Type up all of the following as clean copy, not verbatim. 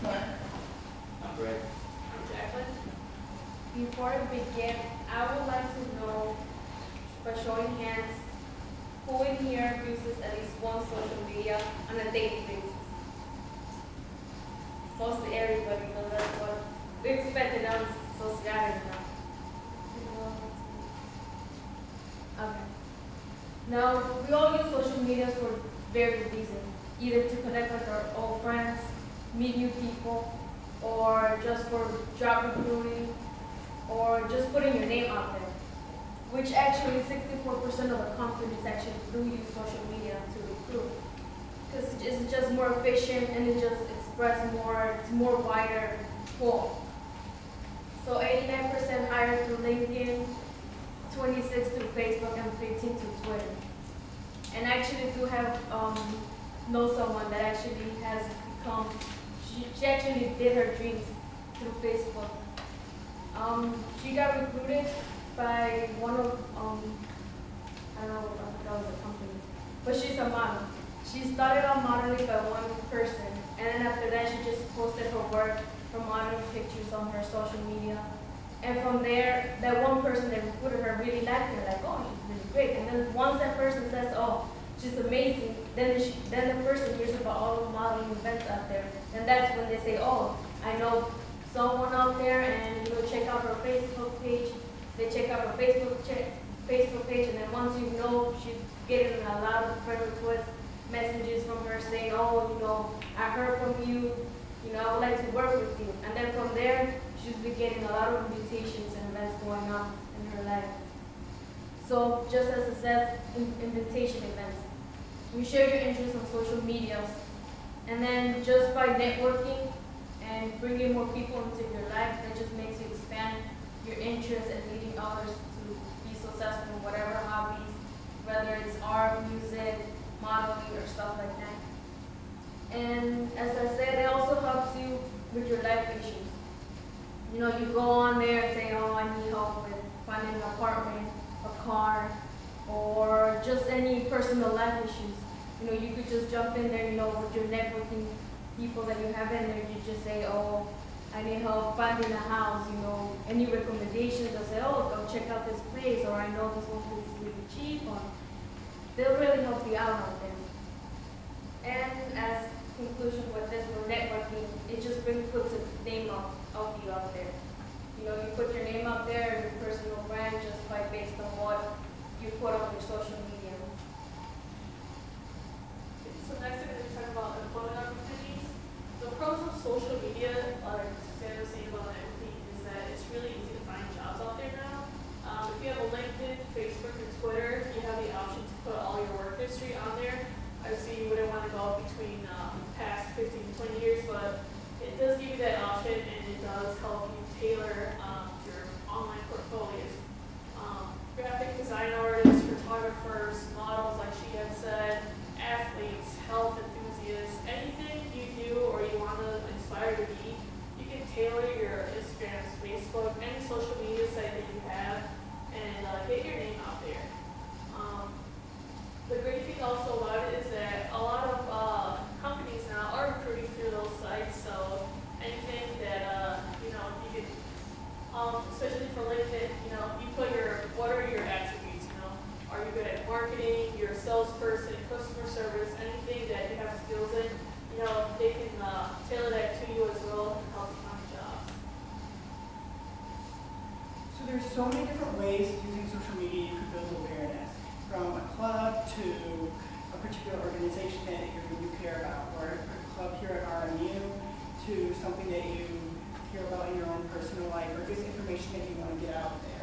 start? I'm Greg. I'm Jacqueline. Before I begin, I would like to know, by showing hands, who in here uses at least one social media on a daily basis? Mostly everybody, because that's what we expected on society now. Okay. Now, we all use social media for various reasons, either to connect with our old friends, meet new people, or just for job recruiting, or just putting your name out there, which actually 64% of the companies actually do use social media to recruit, because it's just more efficient and it just expresses more, it's more wider pool. So 89% higher through LinkedIn, 26 through Facebook, and 15 through Twitter. And I actually do have know someone that actually has become, she actually did her dreams through Facebook. She got recruited by one of, I don't know, I think that was a company, but she's a model. She started out modeling by one person, and then after that she just posted her work, her modeling pictures on her social media. And from there, that one person that recruited her really liked her, like, oh, she's really great. And then once that person says, oh, she's amazing, then the person hears about all the modeling events out there. And that's when they say, oh, I know someone out there, and check out her Facebook page. They check out her Facebook page, and then once you know, she's getting a lot of friend requests, messages from her saying, oh, I heard from you, I would like to work with you. And then from there, she's been getting a lot of invitations and events going on in her life. So just as it says, invitation events. You share your interests on social medias, and then just by networking and bringing more people into your life, that just makes you expand your interests and leading others to be successful in whatever hobbies, whether it's art, music, modeling, or stuff like that. And as I said, it also helps you with your life issues. You go on there and say, oh, I need help with finding an apartment, a car, or just any personal life issues. You could just jump in there, with your networking people that you have in there. You just say, oh, I need help finding a house, any recommendations. They'll say, oh, go check out this place, or I know this one place is really cheap, or they'll really help you out there. And as conclusion with this, for networking, it just puts a name of you out there. You put your name out there, your personal brand, just based on what you put on your social media. So next we're going to talk about employment opportunities. The pros of social media, like Sarah was saying about everything, is that it's really easy to find jobs out there now. If you have a LinkedIn, Facebook, or Twitter, you have the option to put all your work history on there. Obviously, you wouldn't want to go between past 15 to 20 years, but it does give you that option, and it does help you tailor your online portfolios. Graphic design artists, photographers, models, like she had said, athletes, health enthusiasts, anything you do or you want to inspire to be, you can tailor your Instagram, Facebook, any social media site that you have, and get your name out there. The great thing also about it is that a lot of companies now are recruiting through those sites, so anything that, you can, especially for LinkedIn, you put what are your attributes, are you good at marketing, you're a salesperson, customer service, anything that you have skills in, they can tailor that to you as well and help you find jobs. So there's so many different ways using social media you could build awareness, from a club to a particular organization that you care about, or a club here at RMU to something that you hear about in your own personal life, or just information that you want to get out there.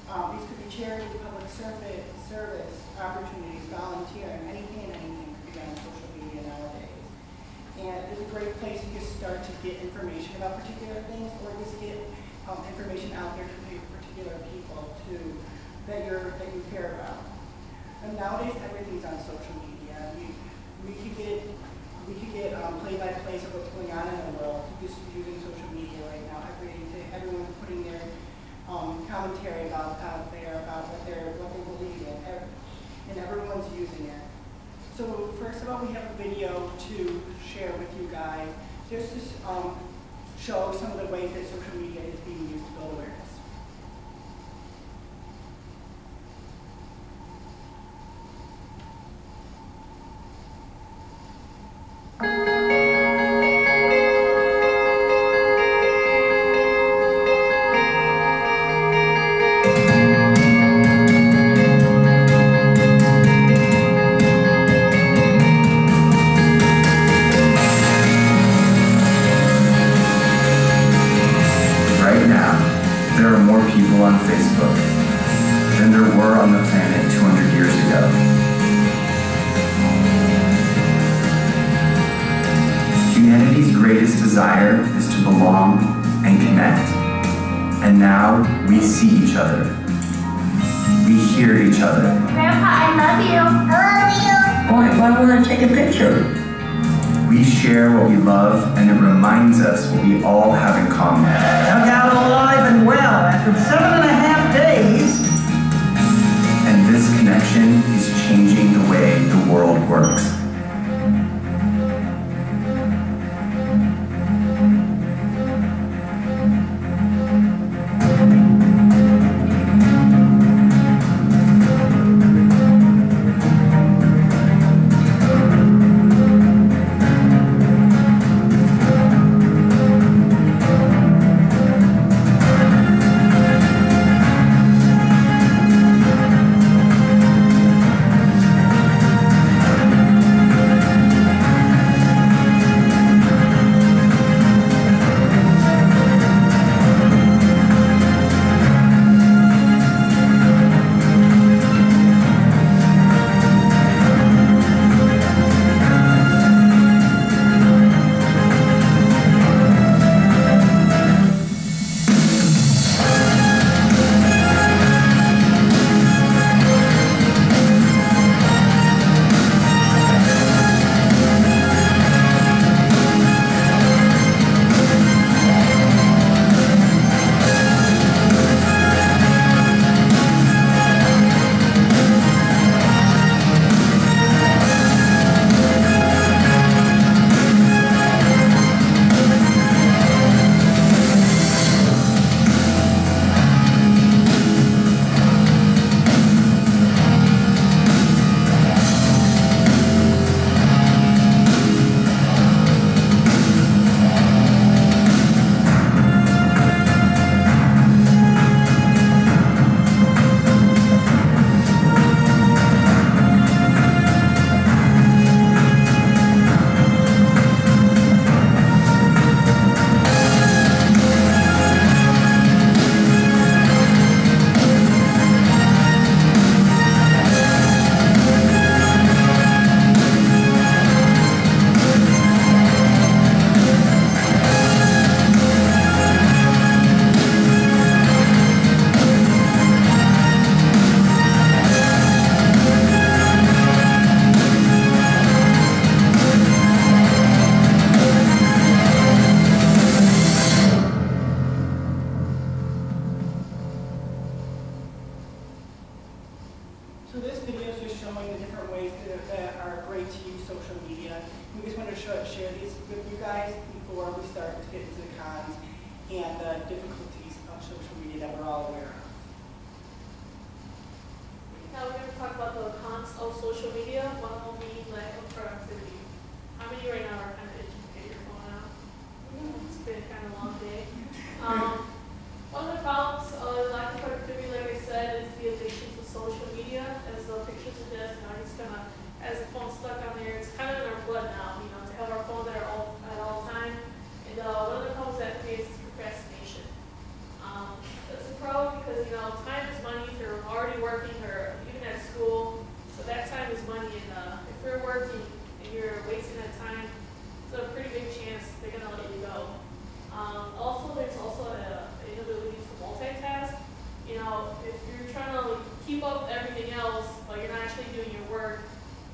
These could be charity, public service opportunities, volunteering, anything and anything could be on social media nowadays. And it's a great place to just start to get information about particular things, or just get information out there to particular people that you care about. And nowadays everything's on social media. We could get play-by-plays of what's going on in the world just using social media right now. Everyone's putting their commentary out there about what they believe in, and everyone's using it. So first of all, we have a video to share with you guys just to show some of the ways that social media is being used to build awareness. On Facebook than there were on the planet 200 years ago. Humanity's greatest desire is to belong and connect. And now we see each other. We hear each other. Grandpa, I love you. I love you. Boy, why want to take a picture? We share what we love, and it reminds us what we all have in common. Dug out alive and well after 7.5 days. And this connection is changing the way the world works. So this video is just showing the different ways that are great to use social media. We just want to share these with you guys before we start to get into the cons and the difficulties of social media that we're all aware of. Now we're going to talk about the cons of social media. One will be lack of productivity. How many right now are kind of itching to get your phone out? It's been kind of a long day. One of the problems of lack of productivity, like I said, is the addiction to social media. As the picture suggests, he's gonna, as the phone stuck on there, it's kind of in our blood now, to have our phones at all time. And one of the problems that creates is procrastination. It's a problem because, time is money if you're already working or even at school. So that time is money, and if you're working and you're wasting that time, it's a pretty big chance they're gonna let you go. Also, there's also an inability to multitask. If you're trying to keep up with everything else, but you're not actually doing your work,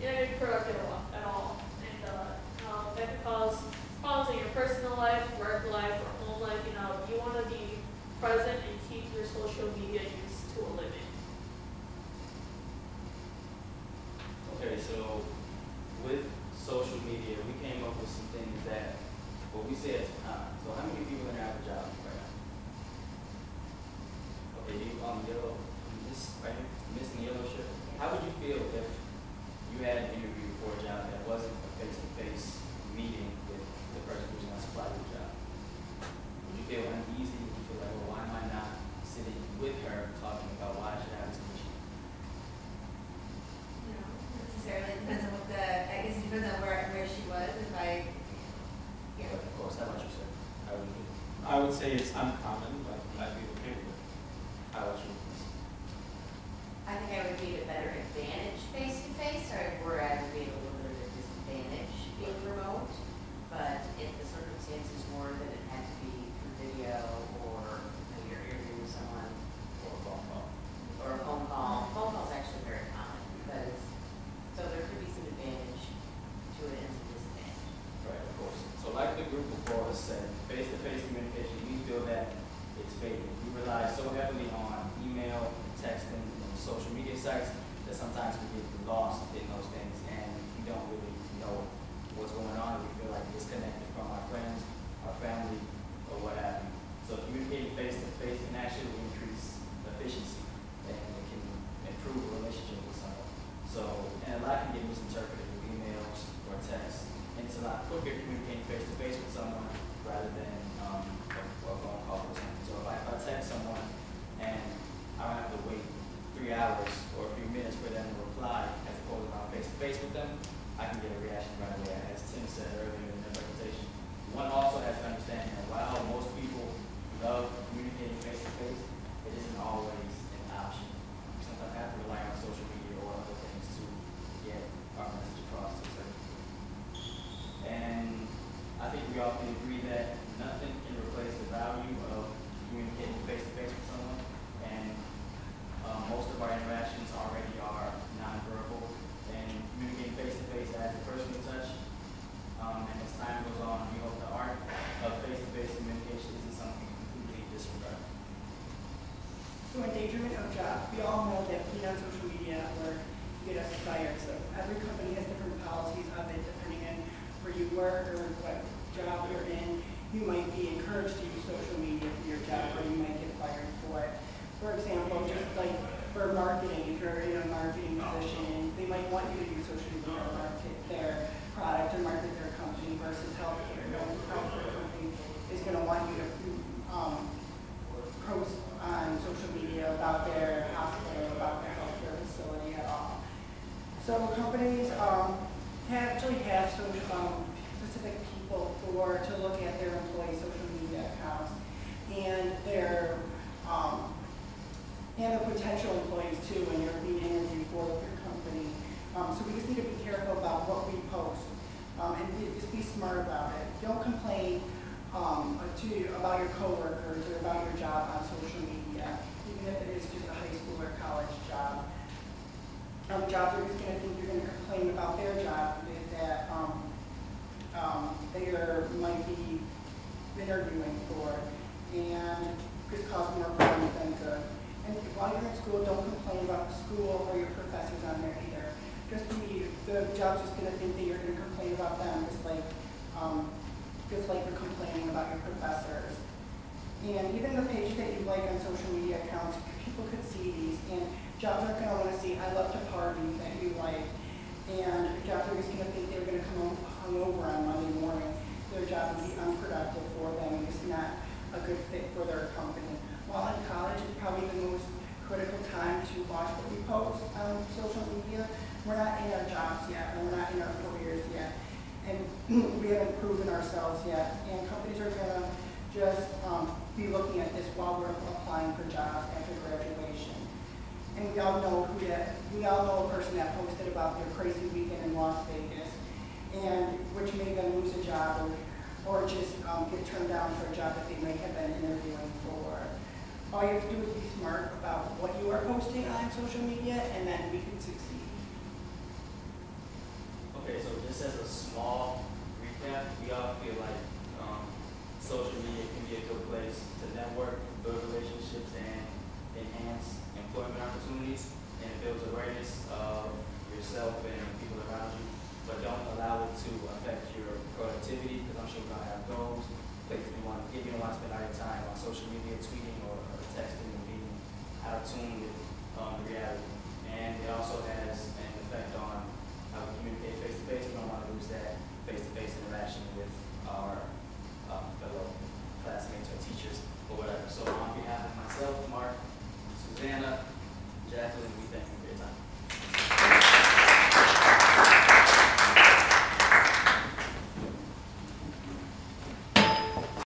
you're not going to be productive at all. And that can cause problems in your personal life, work life, or home life. You want to be present and keep your social media use to a limit. Okay, so with social media, we came up with some things that will but we say it's common. So how many people in there have a job right now? Okay, you yellow, this right here, missing the yellow shirt. How would you feel if you had an interview for a job that wasn't a face-to-face meeting with the person who's going to supply you the job? Would you feel uneasy? Would you feel like, well, why am I not sitting with her talking about why I should have this position? No, necessarily. Depends on what I guess it depends on where she was. If I, yeah. But of course, how about you, sir? How would you feel? I would say it's uncommon, but I'd be okay with it. How about you? I think I would be at a better advantage face-to-face, or I would be at a little bit of a disadvantage being remote. But if the circumstances were that it had to be through video, or you're interviewing someone, Or a phone call? or a phone call is actually very common, because, so there could be some advantage to it and some disadvantage. Right, of course. So like the group before us said, face-to-face communication, we feel that it's fading. We rely so heavily on email, texting, and social media sites that sometimes we get lost in those things and we don't really know what's going on. We feel like disconnected from our friends, our family, or what have you. So communicating face-to-face can actually increase efficiency and it can improve a relationship with someone. So, and a lot can get misinterpreted with emails or texts. And it's a lot quicker communicating face-to-face with someone rather than a phone call or something. So if I text someone and I don't have to wait 3 hours or a few minutes for them to reply as opposed to when I'm face-to-face with them, I can get a reaction right away. As Tim said earlier in the presentation, one also has to understand that while most people love communicating face-to-face, it isn't always an option. We sometimes have to rely on social media or other things to get our message across to certain people. And I think we all can agree that nothing can replace the value of communicating face-to-face with someone. And most of our interactions already are nonverbal, and communicating face-to-face adds a personal touch. And as time goes on, we hope the art of face-to-face communication isn't something we completely disregard. So endangerment of jobs, we all know that being on social media or get us fired. So every company has different policies of it depending on where you work or what job you're in. You might be encouraged to use social media for your job, or you might get fired for it. For example, just like for marketing, if you're in a marketing position, they might want you to use social media to market their product or market their company versus healthcare. No healthcare company is going to want you to post on social media about their hospital, about their healthcare facility at all. So companies actually have social specific people to look at their employees' social media accounts and their potential employees too when you're being interviewed for your company. So we just need to be careful about what we post and just be smart about it. Don't complain about your coworkers or about your job on social media, even if it is just a high school or college job. Jobs are just going to think you're going to complain about their job that they might be interviewing for, and just cause more problems than good. And while you're in school, don't complain about the school or your professors on there either. The job's just going to think that you're going to complain about them, just like you're complaining about your professors. And even the page that you like on social media accounts, people could see these, and jobs are going to want to see, I love to party, that you like. And jobs are just going to think they're going to come hungover on Monday morning. Their job would be unproductive for them and just not a good fit for their company. While in college, it's probably the most critical time to watch what we post on social media. We're not in our jobs yet, and we're not in our careers yet, and we haven't proven ourselves yet. And companies are going to just be looking at this while we're applying for jobs after graduation. And we all know a person that posted about their crazy weekend in Las Vegas, and which made them lose a job or just get turned down for a job that they may have been interviewing for. All you have to do is be smart about what you are posting on social media, and then we can succeed. Okay, so just as a small recap, we all feel like social media can be a good place to network, build relationships, and enhance employment opportunities, and it builds awareness of yourself and people around you. But don't allow it to affect your productivity, because I'm sure we're going to have goals social media, tweeting or texting and being out of tune with